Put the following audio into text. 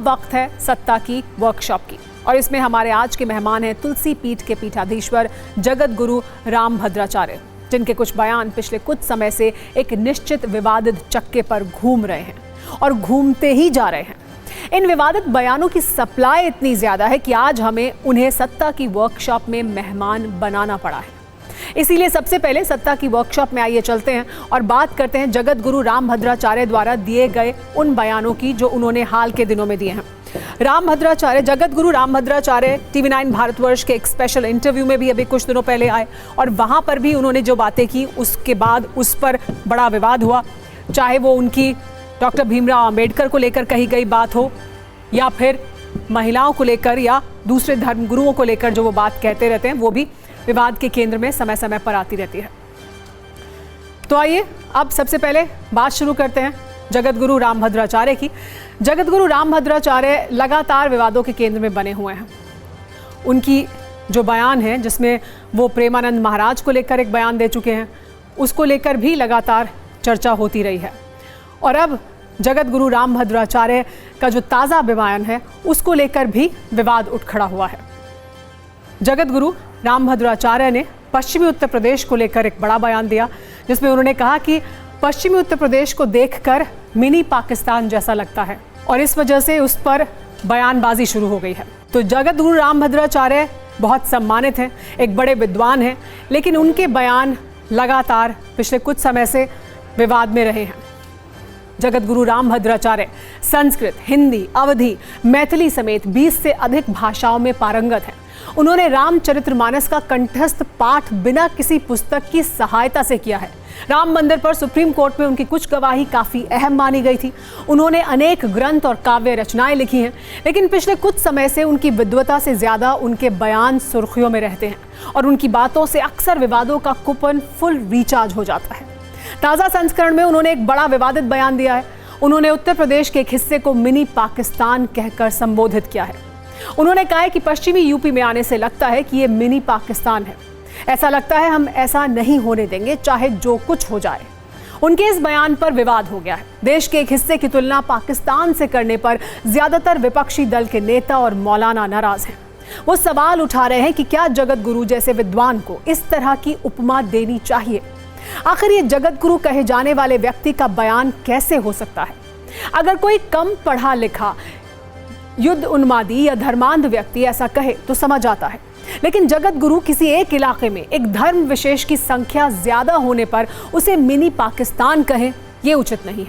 वक्त है सत्ता की वर्कशॉप की और इसमें हमारे आज के मेहमान हैं तुलसी पीठ के पीठाधीश्वर जगत गुरु रामभद्राचार्य, जिनके कुछ बयान पिछले कुछ समय से एक निश्चित विवादित चक्के पर घूम रहे हैं और घूमते ही जा रहे हैं। इन विवादित बयानों की सप्लाई इतनी ज्यादा है कि आज हमें उन्हें सत्ता की वर्कशॉप में मेहमान बनाना पड़ा है। इसीलिए सबसे पहले सत्ता की वर्कशॉप में आइए चलते हैं और बात करते हैं जगत गुरु रामभद्राचार्य द्वारा दिए गए उन बयानों की जो उन्होंने हाल के दिनों में दिए हैं। रामभद्राचार्य, जगत गुरु रामभद्राचार्य TV9 भारतवर्ष के एक स्पेशल इंटरव्यू में भी अभी कुछ दिनों पहले आए और वहां पर भी उन्होंने जो बातें की उसके बाद उस पर बड़ा विवाद हुआ, चाहे वो उनकी डॉक्टर भीमराव अंबेडकर को लेकर कही गई बात हो या फिर महिलाओं को लेकर या दूसरे धर्मगुरुओं को लेकर जो वो बात कहते रहते हैं, वो भी विवाद के केंद्र में समय समय पर आती रहती है। तो आइए अब सबसे पहले बात शुरू करते हैं जगत गुरु रामभद्राचार्य की। जगत गुरु रामभद्राचार्य लगातार विवादों के केंद्र में बने हुए हैं। उनकी जो बयान है जिसमें वो प्रेमानंद महाराज को लेकर एक बयान दे चुके हैं, उसको लेकर भी लगातार चर्चा होती रही है और अब जगत गुरु रामभद्राचार्य का जो ताज़ा बयान है उसको लेकर भी विवाद उठ खड़ा हुआ है। जगत गुरु रामभद्राचार्य ने पश्चिमी उत्तर प्रदेश को लेकर एक बड़ा बयान दिया जिसमें उन्होंने कहा कि पश्चिमी उत्तर प्रदेश को देखकर मिनी पाकिस्तान जैसा लगता है और इस वजह से उस पर बयानबाजी शुरू हो गई है। तो जगत गुरु रामभद्राचार्य बहुत सम्मानित हैं, एक बड़े विद्वान हैं, लेकिन उनके बयान लगातार पिछले कुछ समय से विवाद में रहे हैं। जगत गुरु रामभद्राचार्य संस्कृत, हिंदी, अवधी, मैथिली समेत 20 से अधिक भाषाओं में पारंगत हैं। उन्होंने रामचरितमानस का कंठस्थ पाठ बिना किसी पुस्तक की सहायता से किया है। राम मंदिर पर सुप्रीम कोर्ट में उनकी कुछ गवाही काफी अहम मानी गई थी। उन्होंने अनेक ग्रंथ और काव्य रचनाएं लिखी हैं, लेकिन पिछले कुछ समय से उनकी विद्वता से ज्यादा उनके बयान सुर्खियों में रहते हैं और उनकी बातों से अक्सर विवादों का कूपन फुल रिचार्ज हो जाता है। ताजा संस्करण में उन्होंने एक बड़ा विवादित बयान दिया है। उन्होंने उत्तर प्रदेश के एक हिस्से को मिनी पाकिस्तान कहकर संबोधित किया है। उन्होंने कहा है कि पश्चिमी यूपी में आने से लगता है कि ये मिनी पाकिस्तान है। ऐसा लगता है हम ऐसा नहीं होने देंगे, चाहे जो कुछ हो जाए। उनके इस बयान पर विवाद हो गया है। देश के एक हिस्से की तुलना पाकिस्तान से करने पर ज्यादातर विपक्षी दल के नेता और मौलाना नाराज हैं। वो सवाल उठा रहे हैं कि क्या जगत गुरु जैसे विद्वान को इस तरह की उपमा देनी चाहिए। आखिर ये जगत गुरु कहे जाने वाले व्यक्ति का बयान कैसे हो सकता है? अगर कोई कम पढ़ा लिखा युद्ध उन्मादी या धर्मांध व्यक्ति ऐसा कहे तो समझ आता है, लेकिन जगत गुरु किसी एक इलाके में एक धर्म विशेष की संख्या ज्यादा होने पर उसे मिनी पाकिस्तान कहें, यह उचित नहीं है।